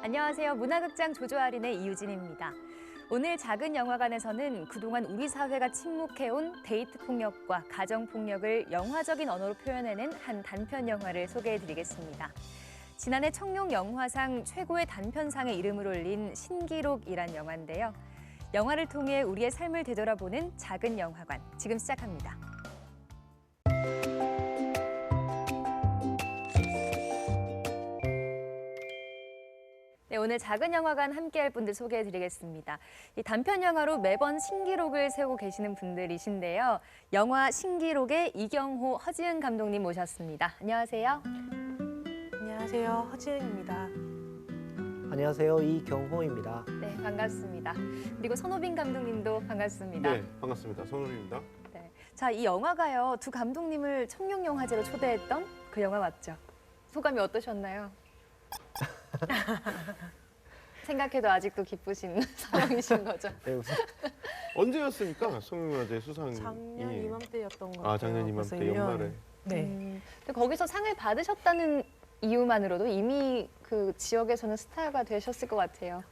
안녕하세요. 문화극장 조조아린의 이유진입니다. 오늘 작은 영화관에서는 그동안 우리 사회가 침묵해온 데이트 폭력과 가정 폭력을 영화적인 언어로 표현해낸 한 단편 영화를 소개해드리겠습니다. 지난해 청룡 영화상 최고의 단편상에 이름을 올린 신기록이란 영화인데요. 영화를 통해 우리의 삶을 되돌아보는 작은 영화관, 지금 시작합니다. 네, 오늘 작은 영화관 함께할 분들 소개해드리겠습니다. 이 단편 영화로 매번 신기록을 세우고 계시는 분들이신데요. 영화 신기록의 이경호, 허지은 감독님 모셨습니다. 안녕하세요. 안녕하세요. 허지은입니다. 안녕하세요. 이경호입니다. 네, 반갑습니다. 그리고 선호빈 감독님도 반갑습니다. 네, 반갑습니다. 손훈입니다. 네. 자, 이 영화가요, 두 감독님을 청룡영화제로 초대했던 그 영화 맞죠? 소감이 어떠셨나요? 생각해도 아직도 기쁘신 상황이신 거죠? 네, 우선 언제였습니까? 송영화제 수상이. 작년 이맘때였던 것 같아요. 아, 작년 벌써 이맘때 1년. 연말에. 네. 근데 거기서 상을 받으셨다는 이유만으로도 이미 그 지역에서는 스타가 되셨을 것 같아요.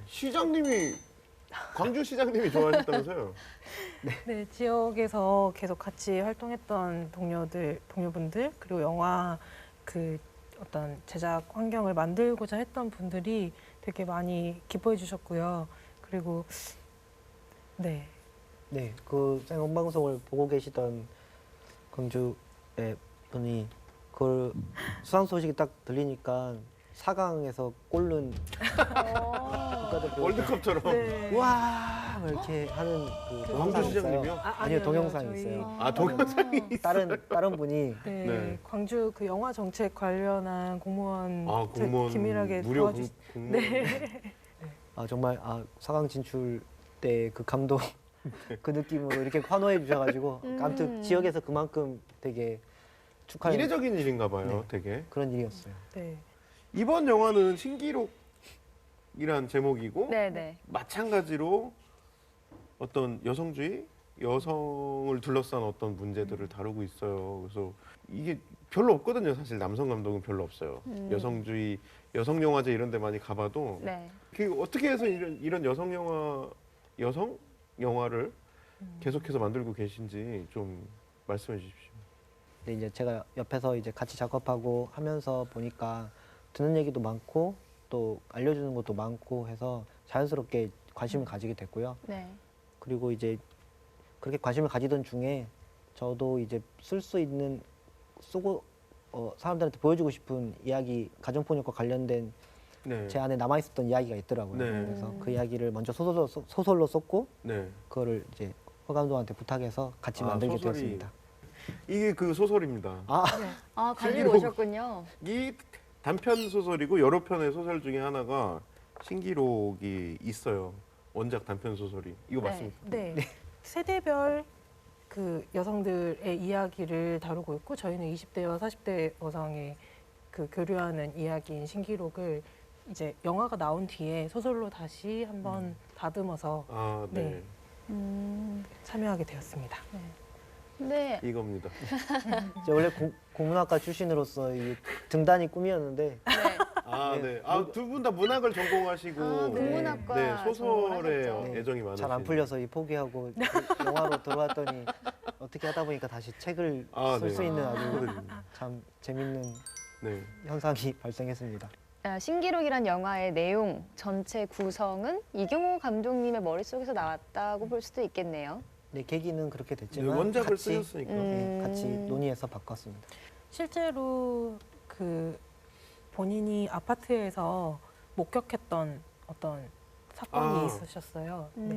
시장님이 광주 시장님이 좋아하셨다면서요? 네, 지역에서 계속 같이 활동했던 동료분들 그리고 영화 그 어떤 제작 환경을 만들고자 했던 분들이 되게 많이 기뻐해 주셨고요. 그리고 네. 네, 그 생방송을 보고 계시던 광주의 분이 그걸 수상 소식이 딱 들리니까 4강에서 꼴른 국가대표 월드컵처럼. 네. 와 이렇게 하는 그 광주 동영상이 시장님이요? 있어요. 아니요, 동영상이 저희 있어요. 아, 동영상이 다른 분이 네, 네. 광주 그 영화 정책 관련한 공무원, 아, 공무원 긴밀하게 무료 도와주시. 공무원. 네. 정말 4강 진출 때 그 감동 그 느낌으로 이렇게 환호해 주셔가지고 아무튼 지역에서 그만큼 되게 축하해 이례적인 일인가 봐요, 네. 되게. 그런 일이었어요. 네. 이번 영화는 신기록이란 제목이고 네네. 마찬가지로 어떤 여성주의, 여성을 둘러싼 어떤 문제들을 다루고 있어요. 그래서 이게 별로 없거든요. 사실 남성 감독은 별로 없어요. 여성주의, 여성 영화제 이런 데 많이 가봐도 네. 그 어떻게 해서 이런 여성 영화를 계속해서 만들고 계신지 좀 말씀해 주십시오. 근데 이제 제가 옆에서 이제 같이 작업하고 하면서 보니까 듣는 얘기도 많고 또 알려주는 것도 많고 해서 자연스럽게 관심을 가지게 됐고요. 네. 그리고 이제 그렇게 관심을 가지던 중에 저도 이제 쓸 수 있는 쓰고 사람들한테 보여주고 싶은 이야기, 가정폭력과 관련된 네. 제 안에 남아 있었던 이야기가 있더라고요. 네. 그래서 그 이야기를 먼저 소설로 썼고 네. 그거를 이제 허 감독한테 부탁해서 같이 만들게 소설이- 되었습니다. 이게 그 소설입니다. 아, 가지고 신기록. 오셨군요. 이 단편 소설이고 여러 편의 소설 중에 하나가 신기록이 있어요. 원작 단편 소설이. 이거 네. 맞습니까? 네. 세대별 그 여성들의 이야기를 다루고 있고 저희는 20대와 40대 여성의 그 교류하는 이야기인 신기록을 이제 영화가 나온 뒤에 소설로 다시 한번 다듬어서 아, 네. 네. 참여하게 되었습니다. 근데 이겁니다. 이제 원래 공문학과 출신으로서 이 등단이 꿈이었는데 네. 아, 네. 아, 두 분 다 문학을 전공하시고 아, 국문학과 네, 소설에 전공하셨죠. 애정이 많으신. 잘 안 풀려서 이 포기하고 영화로 들어왔더니 어떻게 하다 보니까 다시 책을 아, 쓸 네. 수 있는 아주 그거거든요. 참 재밌는 네. 현상이 발생했습니다. 신기록이란 영화의 내용, 전체 구성은 이경호 감독님의 머릿속에서 나왔다고 볼 수도 있겠네요. 네, 계기는 그렇게 네, 됐지만 원작을 같이, 쓰셨으니까. 네, 같이 논의해서 바꿨습니다. 실제로 그 본인이 아파트에서 목격했던 어떤 사건이 아. 있으셨어요. 네.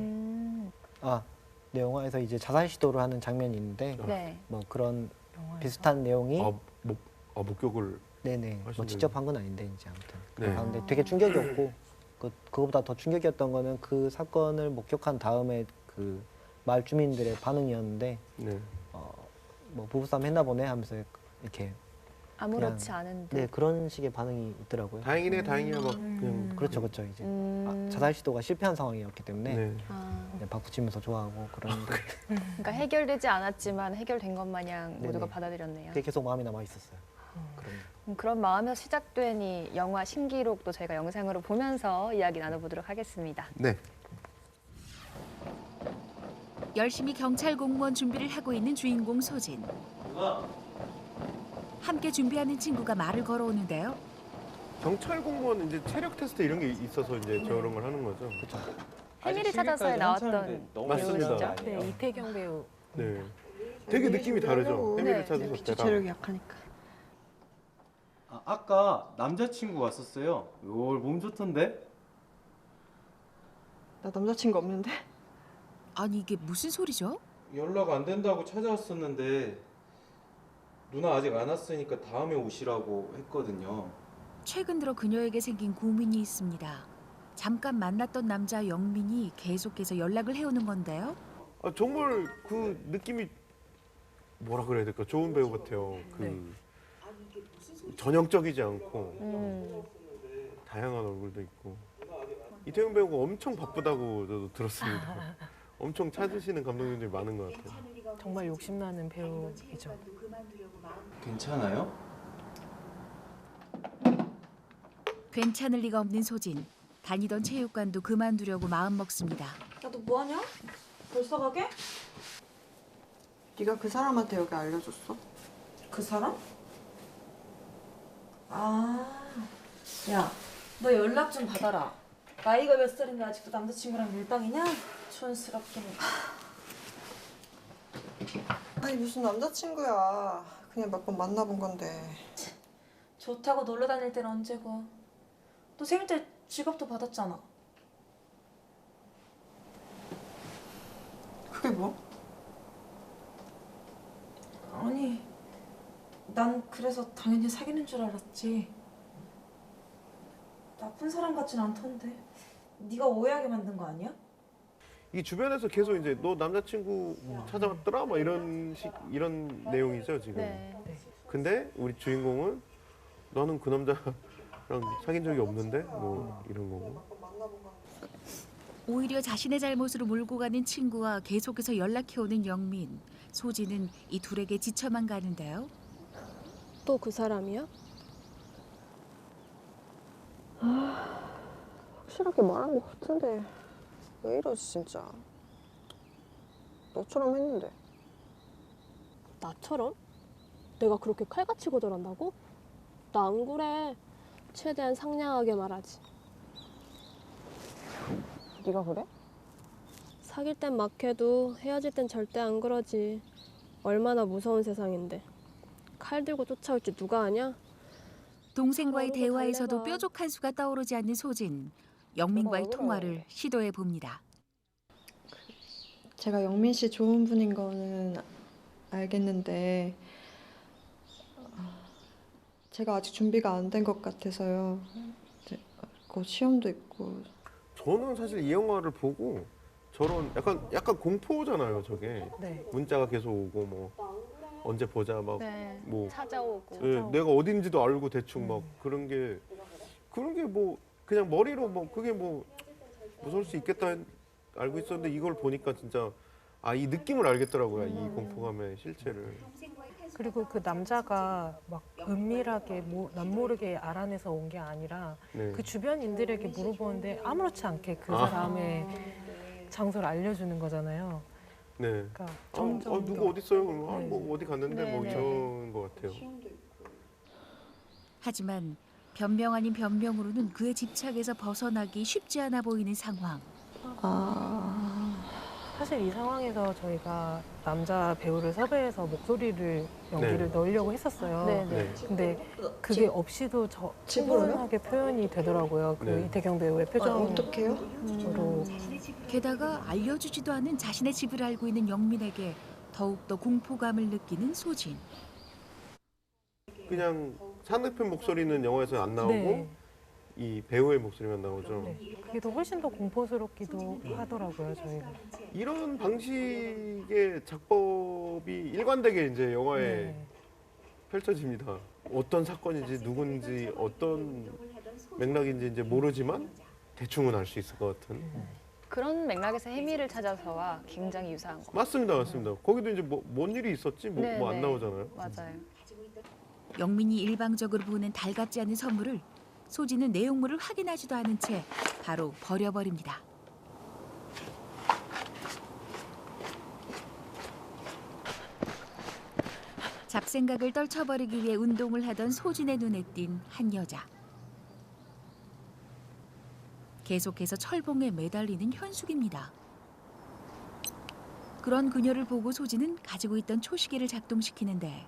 네, 영화에서 이제 자살 시도를 하는 장면이 있는데 네. 뭐 그런 영화에서. 비슷한 내용이 목격을. 네네 뭐 하신다고요? 직접 한 건 아닌데 이제 아무튼 네. 그런데 되게 충격이었고 그거보다 더 충격이었던 거는 그 사건을 목격한 다음에 그 마을 주민들의 반응이었는데 네. 뭐 부부싸움 했나 보네 하면서 이렇게 아무렇지 그냥- 않은 듯. 네 그런 식의 반응이 있더라고요. 다행이네, 다행이야. 막 그냥. 그렇죠, 그렇죠. 이제 자살 시도가 실패한 상황이었기 때문에 네. 박수치면서 좋아하고 그러는데 그러니까 해결되지 않았지만 해결된 것 마냥 모두가 네네. 받아들였네요. 그게 계속 마음에 남아 있었어요. 그런 마음에서 시작된 이 영화 신기록도 저희가 영상으로 보면서 이야기 나눠보도록 하겠습니다. 네. 열심히 경찰 공무원 준비를 하고 있는 주인공 소진. 함께 준비하는 친구가 말을 걸어오는데요. 경찰 공무원 이제 체력 테스트 이런 게 있어서 이제 저런 걸 하는 거죠. 그렇죠. 해미를 찾아서에 나왔던 맞습니다. 배우시죠? 네, 이태경 배우. 네. 되게 느낌이 다르죠. 해미를 네. 찾아서 기초 때가. 체력이 약하니까. 아까 남자친구 왔었어요. 올 몸 좋던데? 나 남자친구 없는데? 아니 이게 무슨 소리죠? 연락 안 된다고 찾아왔었는데 누나 아직 안 왔으니까 다음에 오시라고 했거든요. 최근 들어 그녀에게 생긴 고민이 있습니다. 잠깐 만났던 남자 영민이 계속해서 연락을 해오는 건데요. 아, 정말 그 느낌이 뭐라 그래야 될까? 좋은 배우 같아요. 그 전형적이지 않고 다양한 얼굴도 있고. 이태용 배우가 엄청 바쁘다고 저도 들었습니다. 엄청 찾으시는 감독님들이 많은 것 같아요. 정말 욕심나는 배우이죠. 괜찮아요? 괜찮을 리가 없는 소진. 다니던 체육관도 그만두려고 마음먹습니다. 야, 너 뭐하냐? 벌써 가게? 네가 그 사람한테 여기 알려줬어? 그 사람? 아, 야, 너 연락 좀 받아라. 나이가 몇 살인데 아직도 남자친구랑 밀당이냐? 촌스럽긴 해. 아니 무슨 남자친구야. 그냥 몇 번 만나본 건데. 좋다고 놀러 다닐 때는 언제고. 너 생일 때 지갑도 받았잖아. 그게 뭐? 아니, 난 그래서 당연히 사귀는 줄 알았지. 나쁜 사람 같진 않던데. 네가 오해하게 만든 거 아니야? 이 주변에서 계속 이제 너 남자친구 찾아왔더라? 막 이런 내용이죠, 지금. 네. 근데 우리 주인공은 나는 그 남자랑 사귄 적이 없는데? 뭐 이런 거고. 오히려 자신의 잘못으로 몰고 가는 친구와 계속해서 연락해오는 영민. 소진은 이 둘에게 지쳐만 가는데요. 또 그 사람이야? 확실하게 말한 것 같은데 왜 이러지 진짜. 너처럼 했는데. 나처럼? 내가 그렇게 칼같이 거절한다고? 나 안 그래. 최대한 상냥하게 말하지. 네가 그래? 사귈 땐 막 해도 헤어질 땐 절대 안 그러지. 얼마나 무서운 세상인데. 칼 들고 쫓아올 줄 누가 아냐? 동생과의 그러고 대화에서도 달래봐. 뾰족한 수가 떠오르지 않는 소진. 영민과의 내가 왜 그래? 통화를 시도해 봅니다. 제가 영민 씨 좋은 분인 거는 알겠는데 제가 아직 준비가 안 된 것 같아서요. 이제 곧 시험도 있고. 저는 사실 이 영화를 보고 저런 약간 공포잖아요, 저게. 네. 문자가 계속 오고 뭐 언제 보자 막 네. 뭐 찾아오고. 예, 내가 어딘지도 알고 대충 막 그런 게 뭐 그냥 머리로 뭐 그게 뭐 무서울 수 있겠다 알고 있었는데 이걸 보니까 진짜 이 느낌을 알겠더라고요. 이 공포감의 실체를. 그리고 그 남자가 막 은밀하게 남모르게 알아내서 온 게 아니라 네. 그 주변인들에게 물어보는데 아무렇지 않게 그 사람의 장소를 알려주는 거잖아요. 네. 그러니까 아, 누구 어디 있어요? 그러면 네. 뭐 어디 갔는데 네, 뭐 네. 이런 것 같아요. 하지만 변명 아닌 변명으로는 그의 집착에서 벗어나기 쉽지 않아 보이는 상황. 사실 이 상황에서 저희가 남자 배우를 섭외해서 목소리를 연기를 네. 넣으려고 했었어요. 네, 네. 근데 그게 없이도 집으로요? 충분하게 표현이 되더라고요. 그 네. 이태경 배우의 표정으로. 어떡해요? 게다가 알려주지도 않은 자신의 집을 알고 있는 영민에게 더욱더 공포감을 느끼는 소진. 그냥 상대편 목소리는 영화에서 안 나오고 네. 이 배우의 목소리만 나오죠. 네. 그게 더 훨씬 더 공포스럽기도 하더라고요, 저희가. 이런 방식의 작법이 일관되게 이제 영화에 네. 펼쳐집니다. 어떤 사건인지 누군지 어떤 맥락인지 이제 모르지만 대충은 알 수 있을 것 같은. 그런 맥락에서 해미를 찾아서와 굉장히 유사한 거. 맞습니다. 거기도 이제 뭔 일이 있었지 뭐 네, 안 네. 나오잖아요. 맞아요. 영민이 일방적으로 보낸 달갑지 않은 선물을 소진은 내용물을 확인하지도 않은 채 바로 버려버립니다. 잡생각을 떨쳐버리기 위해 운동을 하던 소진의 눈에 띈 한 여자. 계속해서 철봉에 매달리는 현숙입니다. 그런 그녀를 보고 소진은 가지고 있던 초시계를 작동시키는데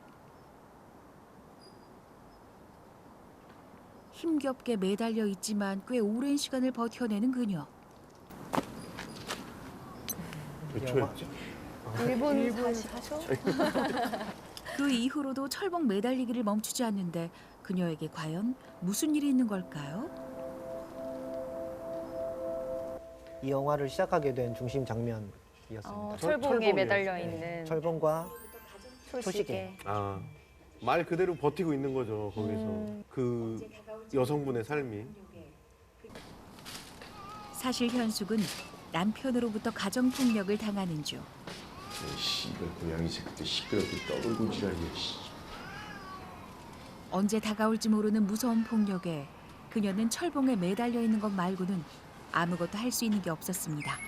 힘겹게 매달려 있지만 꽤 오랜 시간을 버텨내는 그녀. 몇 초였지? 1분 40초? 그 이후로도 철봉 매달리기를 멈추지 않는데 그녀에게 과연 무슨 일이 있는 걸까요? 이 영화를 시작하게 된 중심 장면이었습니다. 철봉에 철봉이요. 매달려 네, 있는 철봉과 초시계. 초시계. 아, 말 그대로 버티고 있는 거죠, 거기서. 그 여성분의 삶이. 사실 현숙은 남편으로부터 가정폭력을 당하는 중. 씨발 고양이 새끼들 시끄럽게 떠들고 지랄이야. 언제 다가올지 모르는 무서운 폭력에 그녀는 철봉에 매달려 있는 것 말고는 아무것도 할 수 있는 게 없었습니다.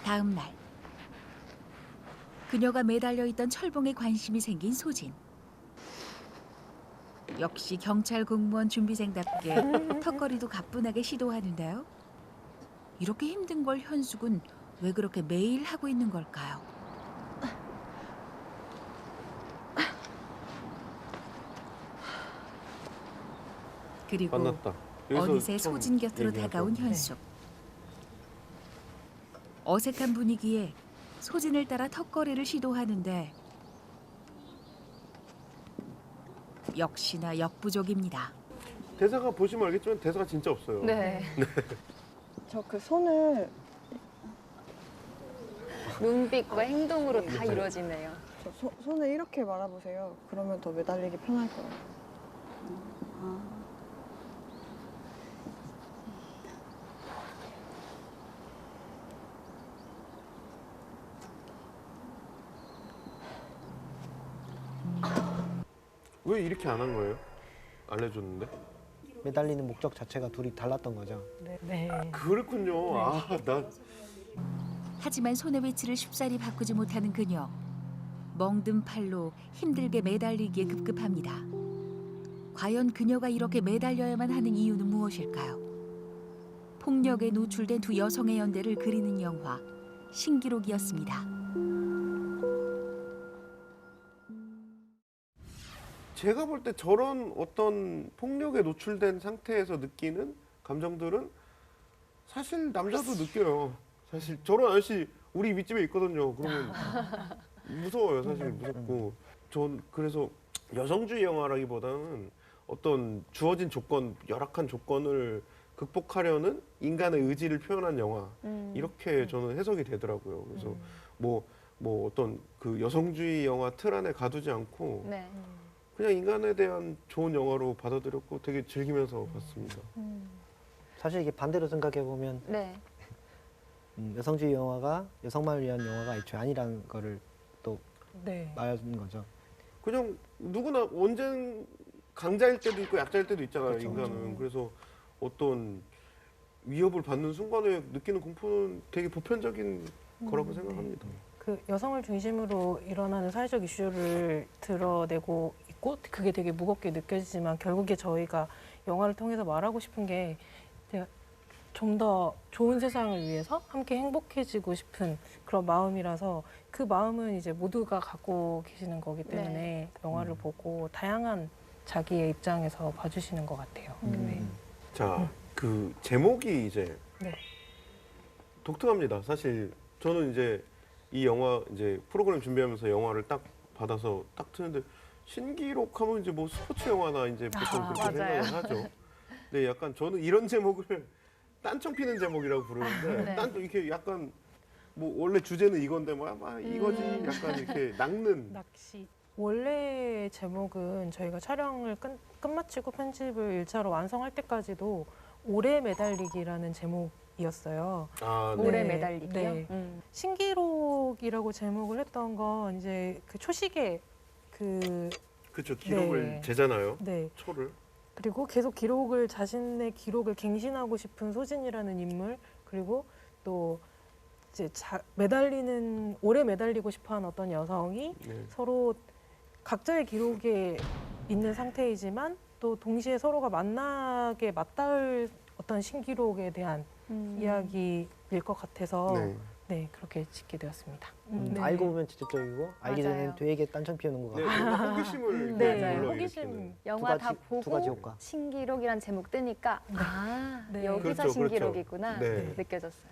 다음 날 그녀가 매달려 있던 철봉에 관심이 생긴 소진. 역시 경찰 공무원 준비생답게 턱걸이도 가뿐하게 시도하는데요. 이렇게 힘든 걸 현숙은 왜 그렇게 매일 하고 있는 걸까요? 그리고 만났다. 여기서 어느새 처음 소진 곁으로 얘기하죠. 다가온 현숙. 어색한 분위기에 소진을 따라 턱걸이를 시도하는데 역시나 역부족입니다. 대사가 보시면 알겠지만 대사가 진짜 없어요. 네. 저 그 손을 눈빛과 행동으로 다 이루어지네요. 손을 이렇게 말아보세요. 그러면 더 매달리기 편할 거예요. 왜 이렇게 안 한 거예요? 알려줬는데. 매달리는 목적 자체가 둘이 달랐던 거죠. 네. 그렇군요. 아, 나 하지만 손의 위치를 쉽사리 바꾸지 못하는 그녀. 멍든 팔로 힘들게 매달리기에 급급합니다. 과연 그녀가 이렇게 매달려야만 하는 이유는 무엇일까요? 폭력에 노출된 두 여성의 연대를 그리는 영화 신기록이었습니다. 제가 볼 때 저런 어떤 폭력에 노출된 상태에서 느끼는 감정들은 사실 남자도 느껴요. 사실 저런 아저씨 우리 윗집에 있거든요. 그러면 무서워요. 사실 무섭고. 전 그래서 여성주의 영화라기보다는 어떤 주어진 조건, 열악한 조건을 극복하려는 인간의 의지를 표현한 영화. 이렇게 저는 해석이 되더라고요. 그래서 뭐 어떤 그 여성주의 영화 틀 안에 가두지 않고 네. 그냥 인간에 대한 좋은 영화로 받아들였고 되게 즐기면서 봤습니다. 사실 이게 반대로 생각해 보면 네. 여성주의 영화가 여성만을 위한 영화가 애초에 아니라는 거를 또 네. 말하는 거죠. 그냥 누구나 언젠 강자일 때도 있고 약자일 때도 있잖아요, 그렇죠. 인간은. 그래서 어떤 위협을 받는 순간에 느끼는 공포는 되게 보편적인 거라고 생각합니다. 그 여성을 중심으로 일어나는 사회적 이슈를 드러내고 있고 그게 되게 무겁게 느껴지지만 결국에 저희가 영화를 통해서 말하고 싶은 게 좀 더 좋은 세상을 위해서 함께 행복해지고 싶은 그런 마음이라서 그 마음은 이제 모두가 갖고 계시는 거기 때문에 영화를 보고 다양한 자기의 입장에서 봐주시는 것 같아요. 네. 자, 그 제목이 이제 네. 독특합니다. 사실 저는 이제 이 영화 이제 프로그램 준비하면서 영화를 딱 받아서 딱 트는데 신기록하면 이제 뭐 스포츠 영화나 이제 보통 그렇게 맞아요. 생각을 하죠. 근데 약간 저는 이런 제목을 딴청 피는 제목이라고 부르는데 네. 딴청 이렇게 약간 뭐 원래 주제는 이건데 뭐 이거지 약간 이렇게 낚는 낚시. 원래 제목은 저희가 촬영을 끝마치고 편집을 1차로 완성할 때까지도 오래 매달리기라는 제목이었어요. 신기록이었어요. 아, 네. 오래 네, 매달리기요? 네. 신기록이라고 제목을 했던 건 이제 그 초식에 그렇죠. 기록을 네. 재잖아요. 네. 초를. 그리고 계속 자신의 기록을 갱신하고 싶은 소진이라는 인물, 그리고 또 이제 오래 매달리고 싶어하는 어떤 여성이 네. 서로 각자의 기록에 있는 상태이지만 또 동시에 서로가 만나게 맞닿을 어떤 신기록에 대한 이야기일 것 같아서 네. 네, 그렇게 짓게 되었습니다. 네. 알고 보면 직접적이고 알기 맞아요. 전에는 되게 딴청 피우는 것 네, 같아요. 뭔가 호기심을 네, 불러일으키는. 호기심. 영화 다 두 가지 보고 효과. 신기록이란 제목 뜨니까 아 네. 여기서 그렇죠, 신기록이구나 그렇죠. 네. 느껴졌어요.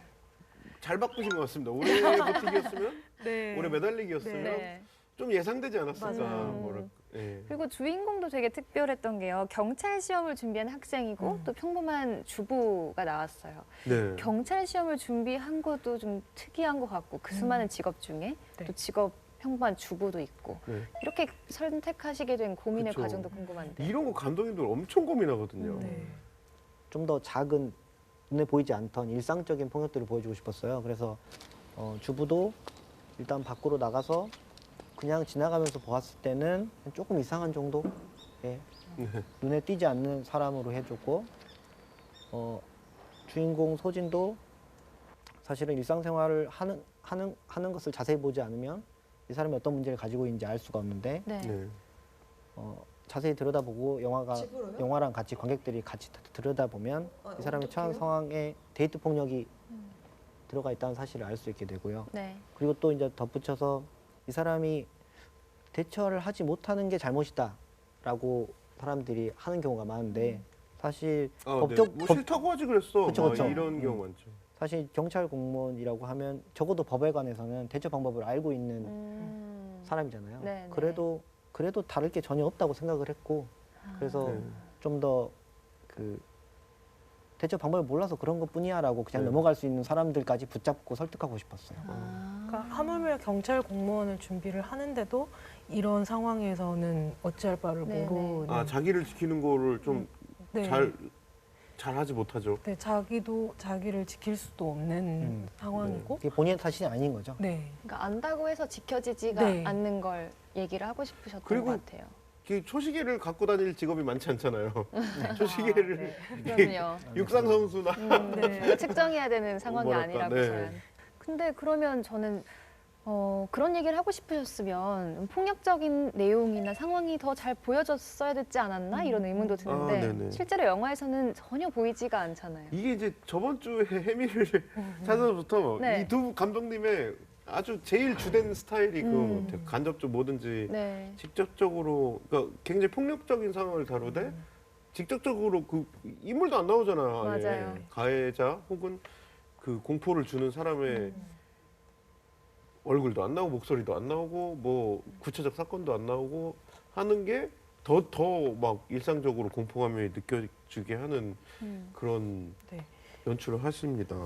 잘 바꾸신 것 같습니다. 오래 버티기였으면, 네. 오래 매달리기였으면 네. 좀 예상되지 않았을까. 맞아요. 뭐랄까. 예. 그리고 주인공도 되게 특별했던 게요. 경찰 시험을 준비한 학생이고 또 평범한 주부가 나왔어요. 네. 경찰 시험을 준비한 것도 좀 특이한 것 같고 그 수많은 직업 중에 네. 또 직업 평범한 주부도 있고 네. 이렇게 선택하시게 된 고민의 그쵸. 과정도 궁금한데. 이런 거 감독님들 엄청 고민하거든요. 네. 좀 더 작은 눈에 보이지 않던 일상적인 폭력들을 보여주고 싶었어요. 그래서 주부도 일단 밖으로 나가서 그냥 지나가면서 보았을 때는 조금 이상한 정도의 네. 눈에 띄지 않는 사람으로 해줬고 주인공 소진도 사실은 일상생활을 하는 것을 자세히 보지 않으면 이 사람이 어떤 문제를 가지고 있는지 알 수가 없는데 네. 네. 자세히 들여다보고 집으로요? 영화랑 같이 관객들이 같이 들여다보면 이 사람이 처한 어떡해요? 상황에 데이트 폭력이 들어가 있다는 사실을 알 수 있게 되고요. 네. 그리고 또 이제 덧붙여서 이 사람이 대처를 하지 못하는 게 잘못이다라고 사람들이 하는 경우가 많은데 사실 아, 법적 네. 뭐 싫다고 하지 그랬어. 그쵸, 막 그쵸. 이런 경우 많죠. 사실 경찰 공무원이라고 하면 적어도 법에 관해서는 대처 방법을 알고 있는 사람이잖아요. 네, 네. 그래도 다를 게 전혀 없다고 생각을 했고 그래서 네. 좀 더 대처 방법을 몰라서 그런 것뿐이야라고 그냥 네. 넘어갈 수 있는 사람들까지 붙잡고 설득하고 싶었어요. 그러니까 하물며 경찰 공무원을 준비를 하는데도 이런 상황에서는 어찌할 바를 네, 모르는 아, 자기를 지키는 거를 좀 네. 잘하지 못하죠. 네, 자기를 지킬 수도 없는 상황이고 그게 본인의 탓이 아닌 거죠. 네. 그러니까 안다고 해서 지켜지지가 네. 않는 걸 얘기를 하고 싶으셨던 그리고 것 같아요. 그 초시계를 갖고 다닐 직업이 많지 않잖아요. 초시계를 그럼요. 육상 선수나 우리가 측정해야 되는 상황이 뭐랄까, 아니라고서야. 네. 근데 그러면 저는 그런 얘기를 하고 싶으셨으면 폭력적인 내용이나 상황이 더 잘 보여졌어야 됐지 않았나 이런 의문도 드는데 네네. 실제로 영화에서는 전혀 보이지가 않잖아요. 이게 이제 저번 주에 해미를 찾아서부터 네. 이 두 감독님의 아주 제일 주된 스타일이 그거 같아요. 간접적 뭐든지 네. 직접적으로 그러니까 굉장히 폭력적인 상황을 다루되 직접적으로 그 인물도 안 나오잖아요. 아예. 맞아요. 가해자 혹은 그 공포를 주는 사람의 얼굴도 안 나오고 목소리도 안 나오고 뭐 구체적 사건도 안 나오고 하는 게 더 막 일상적으로 공포감이 느껴지게 하는 그런 네. 연출을 하십니다.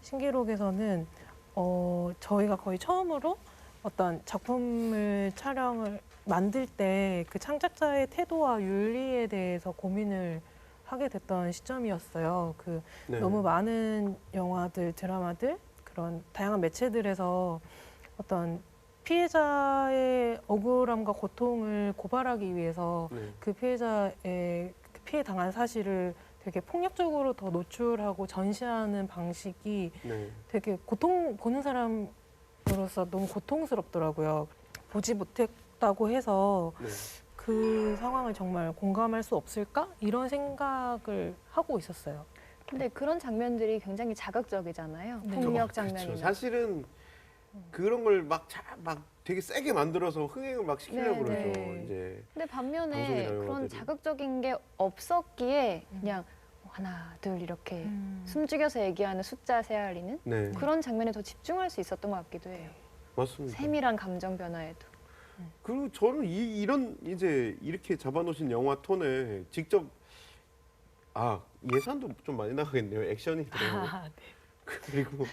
신기록에서는 저희가 거의 처음으로 어떤 작품을 만들 때 그 창작자의 태도와 윤리에 대해서 고민을 하게 됐던 시점이었어요. 네. 너무 많은 영화들, 드라마들, 그런 다양한 매체들에서 어떤 피해자의 억울함과 고통을 고발하기 위해서 네. 그 피해자의 피해 당한 사실을 되게 폭력적으로 더 노출하고 전시하는 방식이 네. 되게 보는 사람으로서 너무 고통스럽더라고요. 보지 못했다고 해서 네. 그 상황을 정말 공감할 수 없을까? 이런 생각을 하고 있었어요. 근데 그런 장면들이 굉장히 자극적이잖아요. 네. 폭력 그렇죠. 장면이나. 사실은 그런 걸 막 되게 세게 만들어서 흥행을 막 시키려고 네, 그러죠. 네. 이제 근데 반면에 방송이나 그런 영화들이. 자극적인 게 없었기에 그냥 하나, 둘 이렇게 숨죽여서 얘기하는 숫자 세알리는 네, 그런 장면에 더 집중할 수 있었던 것 같기도 해요. 맞습니다. 세밀한 감정 변화에도. 그리고 저는 이런 이제 이렇게 잡아놓으신 영화 톤에 직접 예산도 좀 많이 나가겠네요. 액션이 들어가고 아, 네. 그리고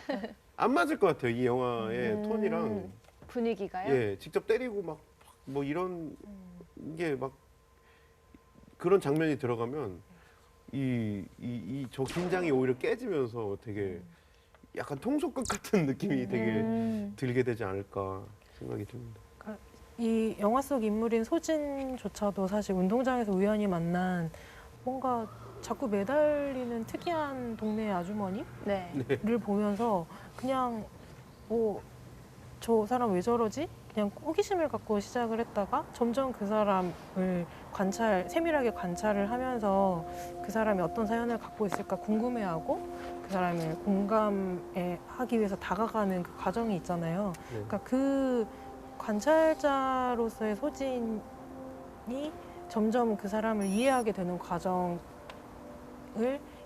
안 맞을 것 같아요. 이 영화의 톤이랑 분위기가요? 예, 직접 때리고 막 뭐 이런 게 막 그런 장면이 들어가면 저 긴장이 오히려 깨지면서 되게 약간 통속극 같은 느낌이 되게 들게 되지 않을까 생각이 듭니다. 이 영화 속 인물인 소진조차도 사실 운동장에서 우연히 만난 뭔가 자꾸 매달리는 특이한 동네 아주머니를 네. 보면서 그냥 뭐 저 사람 왜 저러지? 그냥 호기심을 갖고 시작을 했다가 점점 그 사람을 세밀하게 관찰을 하면서 그 사람이 어떤 사연을 갖고 있을까 궁금해하고 그 사람을 공감하기 위해서 다가가는 그 과정이 있잖아요. 네. 그러니까 그 관찰자로서의 소진이 점점 그 사람을 이해하게 되는 과정을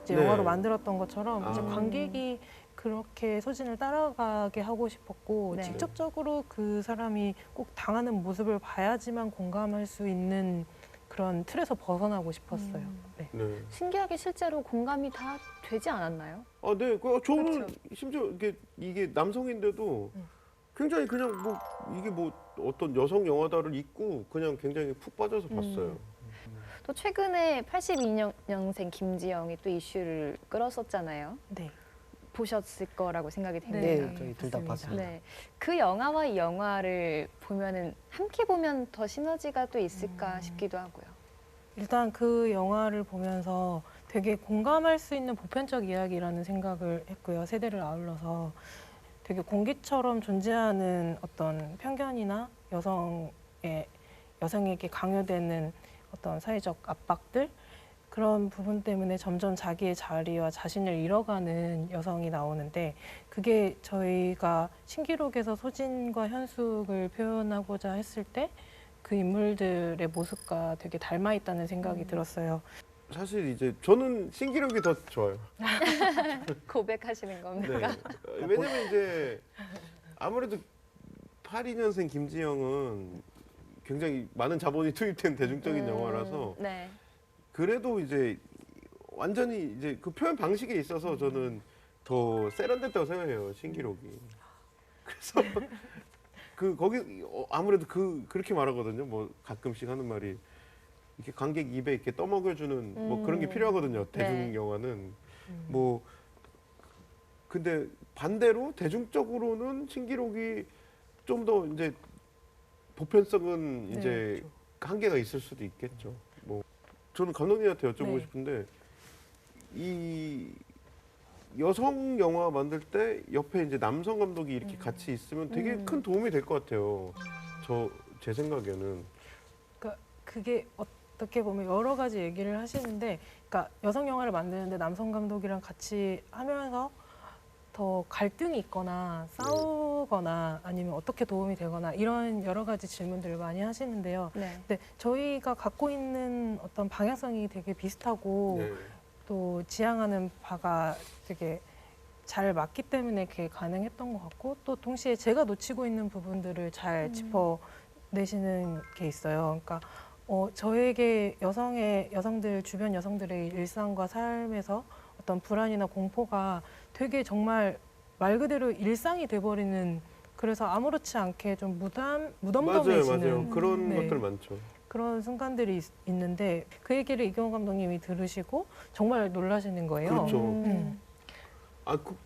이제 네. 영화로 만들었던 것처럼 이제 아. 관객이 그렇게 소진을 따라가게 하고 싶었고 네. 직접적으로 그 사람이 꼭 당하는 모습을 봐야지만 공감할 수 있는 그런 틀에서 벗어나고 싶었어요. 네. 네. 신기하게 실제로 공감이 다 되지 않았나요? 아, 네. 저는 그렇죠. 심지어 이게 남성인데도 굉장히 그냥 뭐 이게 뭐 어떤 여성 영화다를 잊고 그냥 굉장히 푹 빠져서 봤어요. 또 최근에 82년생 김지영이 또 이슈를 끌었었잖아요. 네. 보셨을 거라고 생각이 됩니다. 네, 저희 둘 다 맞습니다. 봤습니다. 네, 그 영화와 이 영화를 보면은 함께 보면 더 시너지가 또 있을까 싶기도 하고요. 일단 그 영화를 보면서 되게 공감할 수 있는 보편적 이야기라는 생각을 했고요. 세대를 아울러서 되게 공기처럼 존재하는 어떤 편견이나 여성에게 강요되는 어떤 사회적 압박들 그런 부분 때문에 점점 자기의 자리와 자신을 잃어가는 여성이 나오는데 그게 저희가 신기록에서 소진과 현숙을 표현하고자 했을 때 그 인물들의 모습과 되게 닮아 있다는 생각이 들었어요. 사실 이제 저는 신기록이 더 좋아요. 고백하시는 네. 겁니까? 왜냐면 이제 아무래도 82년생 김지영은 굉장히 많은 자본이 투입된 대중적인 영화라서 네. 그래도 이제 완전히 이제 그 표현 방식에 있어서 저는 더 세련됐다고 생각해요. 신기록이. 그래서 거기 아무래도 그렇게 말하거든요. 뭐 가끔씩 하는 말이 이렇게 관객 입에 이렇게 떠먹여주는 뭐 그런 게 필요하거든요. 대중 네. 영화는 뭐 근데 반대로 대중적으로는 신기록이 좀 더 이제 보편성은 이제 그렇죠. 한계가 있을 수도 있겠죠. 뭐 저는 감독님한테 여쭤보고 네. 싶은데 이 여성 영화 만들 때 옆에 이제 남성 감독이 이렇게 같이 있으면 되게 큰 도움이 될 것 같아요. 제 생각에는. 그러니까 그게 어떻게 보면 여러 가지 얘기를 하시는데, 그러니까 여성 영화를 만드는데 남성 감독이랑 같이 하면서 더 갈등이 있거나 싸우거나 아니면 어떻게 도움이 되거나 이런 여러 가지 질문들을 많이 하시는데요. 네. 근데 저희가 갖고 있는 어떤 방향성이 되게 비슷하고 네. 또 지향하는 바가 되게 잘 맞기 때문에 그게 가능했던 것 같고 또 동시에 제가 놓치고 있는 부분들을 잘 짚어내시는 게 있어요. 그러니까 저에게 여성들 주변 여성들의 일상과 삶에서 어떤 불안이나 공포가 되게 정말 말 그대로 일상이 돼버리는 그래서 아무렇지 않게 좀 무덤덤해지는 맞아요. 그런 네. 것들 많죠. 그런 순간들이 있는데 그 얘기를 이경호 감독님이 들으시고 정말 놀라시는 거예요. 그렇죠.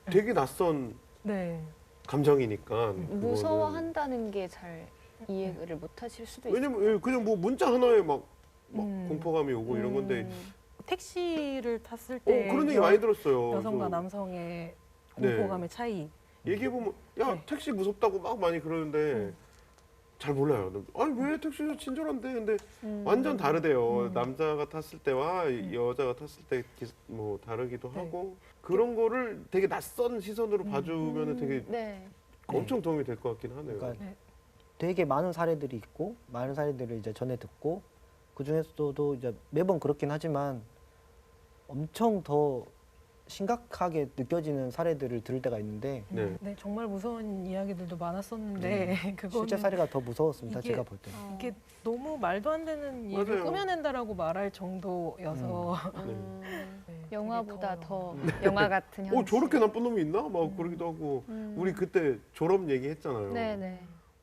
되게 낯선 네. 감정이니까. 그거는. 무서워한다는 게 잘 이해를 못하실 수도 있어요. 왜냐면 그냥 뭐 문자 하나에 막 공포감이 오고 이런 건데. 택시를 탔을 때 그런 얘기 많이 들었어요. 여성과 그래서 남성의 네. 공포감의 차이. 얘기해 보면 야 택시 무섭다고 막 많이 그러는데 잘 몰라요. 아니 왜 택시는 친절한데 근데 완전 다르대요. 남자가 탔을 때와 여자가 탔을 때 뭐 다르기도 네. 하고 그런 거를 되게 낯선 시선으로 봐주면 되게 네. 엄청 도움이 될 것 같긴 하네요. 그러니까 네. 되게 많은 사례들이 있고 많은 사례들을 이제 전해 듣고 그 중에서도 이제 매번 그렇긴 하지만 엄청 더 심각하게 느껴지는 사례들을 들을 때가 있는데 네. 네, 정말 무서운 이야기들도 많았었는데 그거는 실제 사례가 더 무서웠습니다. 이게- 제가 볼 때. 이게 너무 말도 안 되는 얘기를 맞아요. 꾸며낸다라고 말할 정도여서 네, 영화보다 되게 더 영화 같은 현실. 저렇게 나쁜 놈이 있나? 막 그러기도 하고. 우리 그때 졸업 얘기했잖아요. 네네.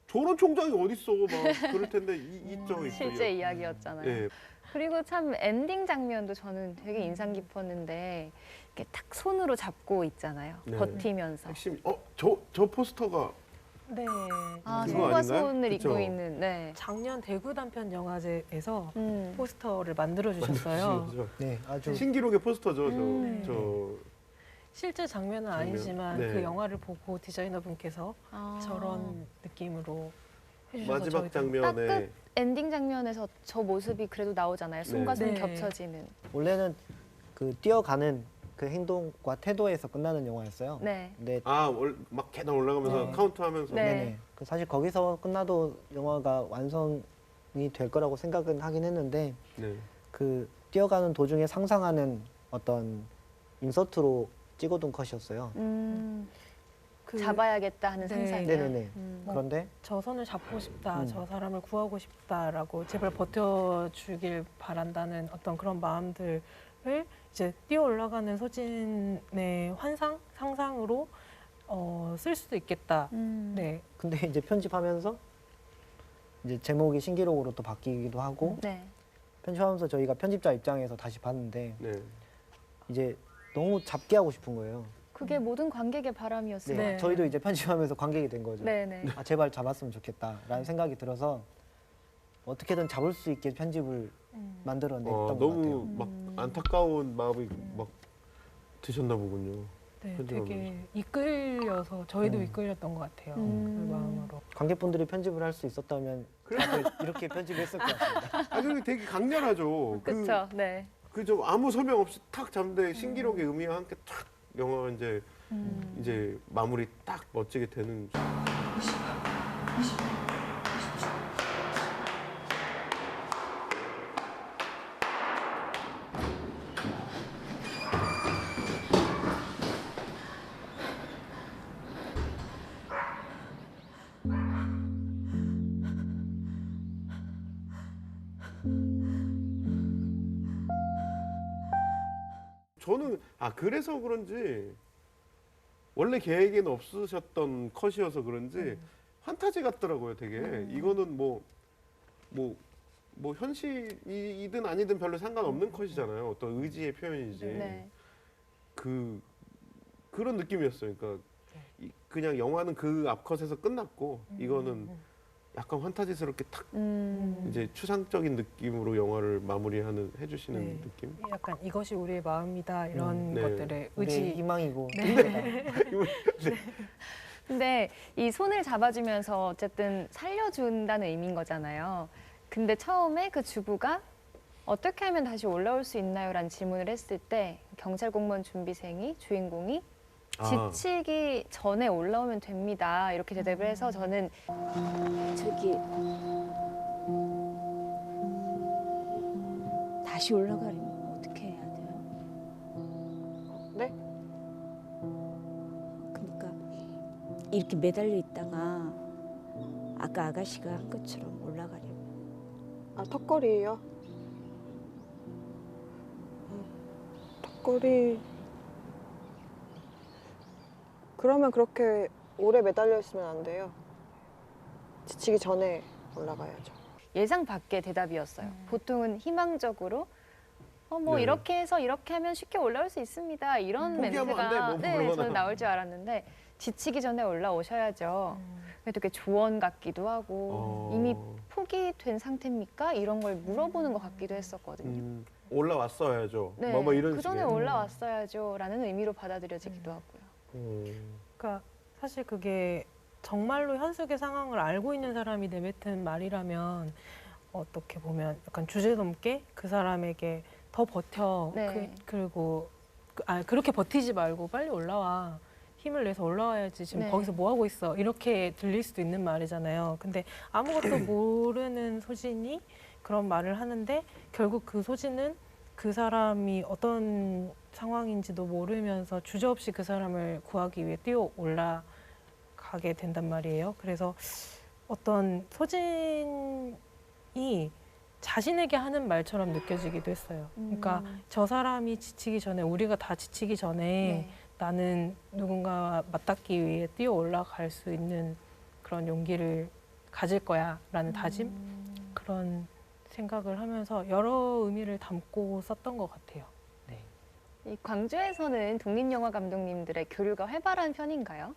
저런 총장이 어딨어? 막 그럴 텐데 있죠. 실제 이야기였잖아요. 예. 그리고 참 엔딩 장면도 저는 되게 인상 깊었는데 이렇게 딱 손으로 잡고 있잖아요. 네. 버티면서. 핵심. 저 포스터가 네. 아, 그거 손과 아닌가요? 손을 그쵸? 입고 있는. 네. 작년 대구 단편 영화제에서 음. 포스터를 만들어 주셨어요. 네, 아주 신기록의 포스터죠. 음. 저 실제 장면은 장면. 아니지만 네. 그 영화를 보고 디자이너분께서 아. 저런 느낌으로 해주셔서 마지막 저희도 장면에 엔딩 장면에서 저 모습이 그래도 나오잖아요. 손과 네. 손 네. 겹쳐지는. 원래는 그 뛰어가는 그 행동과 태도에서 끝나는 영화였어요. 네. 근데 막 계단 올라가면서 네. 카운트하면서 네. 네네. 그 사실 거기서 끝나도 영화가 완성이 될 거라고 생각은 하긴 했는데 네. 그 뛰어가는 도중에 상상하는 어떤 인서트로 찍어둔 컷이었어요. 그 잡아야겠다 하는 네. 상상이요. 네네네. 음. 그런데 저 손을 잡고 싶다, 음. 저 사람을 구하고 싶다라고 제발 버텨주길 바란다는 어떤 그런 마음들을 이제 뛰어 올라가는 소진의 상상으로 쓸 수도 있겠다. 음. 네, 근데 이제 편집하면서 이제 제목이 신기록으로 또 바뀌기도 하고 네. 편집하면서 저희가 편집자 입장에서 다시 봤는데 네. 이제 너무 잡게 하고 싶은 거예요. 그게 모든 관객의 바람이었어요. 네. 네. 저희도 이제 편집하면서 관객이 된 거죠. 네네. 아, 제발 잡았으면 좋겠다라는 생각이 들어서 어떻게든 잡을 수 있게 편집을 만들어냈던 것 같아요. 너무 막 안타까운 마음이 막 드셨나 보군요. 네, 편집하면서. 되게 이끌려서 저희도 이끌렸던 것 같아요. 그 마음으로. 관객분들이 편집을 할 수 있었다면 다들 이렇게 편집했을 것 같습니다. 그리고 되게 강렬하죠. 그렇죠. 네. 좀 아무 설명 없이 탁 잡는데 신기록의 의미와 함께 탁 영화가 이제 마무리 딱 멋지게 되는. 저는 그래서 그런지 원래 계획에는 없으셨던 컷이어서 그런지 판타지 같더라고요. 되게 이거는 뭐 현실이든 아니든 별로 상관없는 컷이잖아요. 어떤 의지의 표현이지. 네. 그런 느낌이었어요. 그러니까 그냥 영화는 그 앞컷에서 끝났고 이거는 약간 판타지스럽게 탁 이제 추상적인 느낌으로 영화를 해주시는 네. 느낌. 약간 이것이 우리의 마음이다 이런 네. 것들의 우리의 의지. 희망이고 근데 이 손을 잡아주면서 어쨌든 살려준다는 의미인 거잖아요. 근데 처음에 그 주부가 어떻게 하면 다시 올라올 수 있나요? 라는 질문을 했을 때 경찰 공무원 준비생이 주인공이 지치기 전에 올라오면 됩니다. 이렇게 대답을 해서 저는 저기 다시 올라가려면 어떻게 해야 돼요? 네? 그러니까 이렇게 매달려 있다가 아까 아가씨가 한 것처럼 올라가려면 아, 턱걸이요? 턱걸이. 그러면 그렇게 오래 매달려 있으면 안 돼요. 지치기 전에 올라가야죠. 예상 밖의 대답이었어요. 보통은 희망적으로 네. 이렇게 해서 이렇게 하면 쉽게 올라올 수 있습니다. 이런 포기하면 안 돼, 멘트가 뭐 네, 그러거나. 저는 나올 줄 알았는데 지치기 전에 올라오셔야죠. 그게 되게 조언 같기도 하고 이미 포기된 상태입니까? 이런 걸 물어보는 것 같기도 했었거든요. 올라왔어야죠. 네, 뭐 이런 그 전에 식의. 올라왔어야죠라는 의미로 받아들여지기도 하고요. 그러니까 사실 그게 정말로 현숙의 상황을 알고 있는 사람이 내뱉은 말이라면 어떻게 보면 약간 주제넘게 그 사람에게 더 버텨. 네. 그리고 그렇게 버티지 말고 빨리 올라와. 힘을 내서 올라와야지. 지금 네. 거기서 뭐 하고 있어? 이렇게 들릴 수도 있는 말이잖아요. 근데 아무것도 모르는 소진이 그런 말을 하는데 결국 그 소진은 그 사람이 어떤 상황인지도 모르면서 주저없이 그 사람을 구하기 위해 뛰어 올라가게 된단 말이에요. 그래서 어떤 소진이 자신에게 하는 말처럼 느껴지기도 했어요. 그러니까 저 사람이 지치기 전에, 우리가 다 지치기 전에 네. 나는 누군가와 맞닿기 위해 뛰어 올라갈 수 있는 그런 용기를 가질 거야 라는 다짐? 그런 생각을 하면서 여러 의미를 담고 썼던 것 같아요. 이 광주에서는 독립영화 감독님들의 교류가 활발한 편인가요?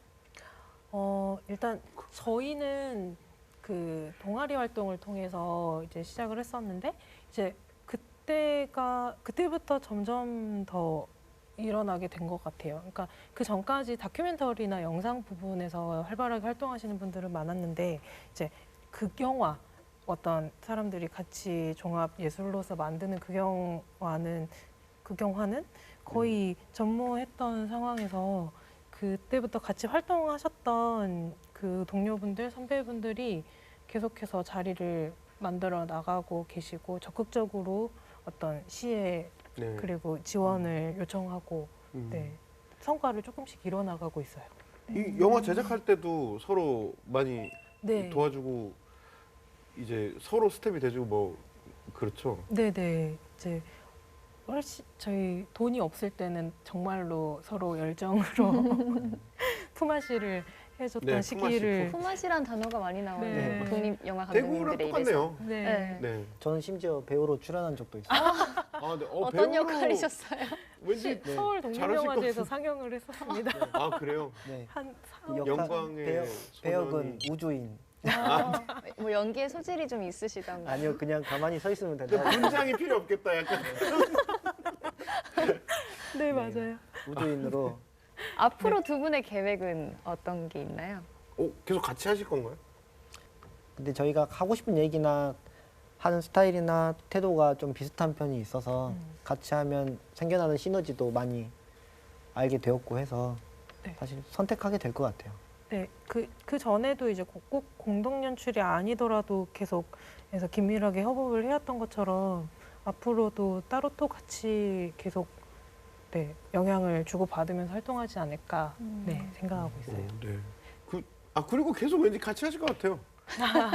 일단 저희는 그 동아리 활동을 통해서 이제 시작을 했었는데 이제 그때부터 점점 더 일어나게 된 것 같아요. 그러니까 그 전까지 다큐멘터리나 영상 부분에서 활발하게 활동하시는 분들은 많았는데 이제 극영화, 어떤 사람들이 같이 종합 예술로서 만드는 극영화는 거의 전무했던 상황에서 그때부터 같이 활동하셨던 그 동료분들, 선배분들이 계속해서 자리를 만들어 나가고 계시고 적극적으로 어떤 시에 네. 그리고 지원을 요청하고 네, 성과를 조금씩 이뤄나가고 있어요. 이 영화 제작할 때도 서로 많이 네. 도와주고 이제 서로 스텝이 돼주고 뭐 그렇죠. 네네. 이제 훨씬 저희 돈이 없을 때는 정말로 서로 열정으로 품앗이를 해줬던 네, 시기를 품앗이란 단어가 많이 나와요. 네. 독립영화 대구랑 감독님들의 입에서. 똑같네요. 네. 네. 네. 저는 심지어 배우로 출연한 적도 있어요. 아, 네. 어떤 배우로 역할이셨어요? 왠지 네. 서울 잘하실 독립영화제에서 것 상영을 했었습니다. 아 그래요. 네. 한 영광의 배역은 소년이- 우주인. 뭐 연기에 소질이 좀 있으시던가요? 아니요, 그냥 가만히 서 있으면 근데 된다. 분장이 필요 없겠다. 약간 네, 맞아요. 우주인으로. 앞으로 두 분의 계획은 어떤 게 있나요? 계속 같이 하실 건가요? 근데 저희가 하고 싶은 얘기나 하는 스타일이나 태도가 좀 비슷한 편이 있어서 같이 하면 생겨나는 시너지도 많이 알게 되었고 해서 네. 사실 선택하게 될 것 같아요. 네, 그 전에도 이제 꼭 공동 연출이 아니더라도 계속해서 긴밀하게 협업을 해왔던 것처럼 앞으로도 따로 또 같이 계속 네, 영향을 주고 받으면서 활동하지 않을까 네, 생각하고 있어요. 네. 그리고 계속 왠지 같이 하실 것 같아요.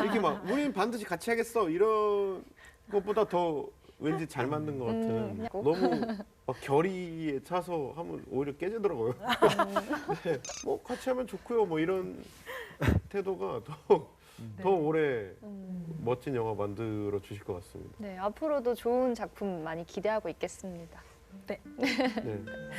이렇게 막 우리는 반드시 같이 하겠어 이런 것보다 더 왠지 잘 맞는 것 같은. 너무 막 결의에 차서 하면 오히려 깨지더라고요. 네. 뭐 같이 하면 좋고요. 뭐 이런 태도가 더 오래 멋진 영화 만들어 주실 것 같습니다. 네, 앞으로도 좋은 작품 많이 기대하고 있겠습니다. 네,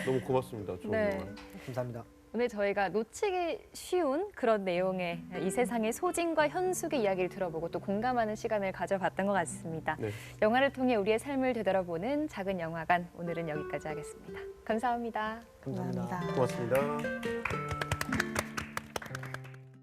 너무 고맙습니다. 좋은 네. 영화. 감사합니다. 오늘 저희가 놓치기 쉬운 그런 내용의 이 세상의 소진과 현숙의 이야기를 들어보고 또 공감하는 시간을 가져봤던 것 같습니다. 네. 영화를 통해 우리의 삶을 되돌아보는 작은 영화관, 오늘은 여기까지 하겠습니다. 감사합니다. 감사합니다. 고맙습니다.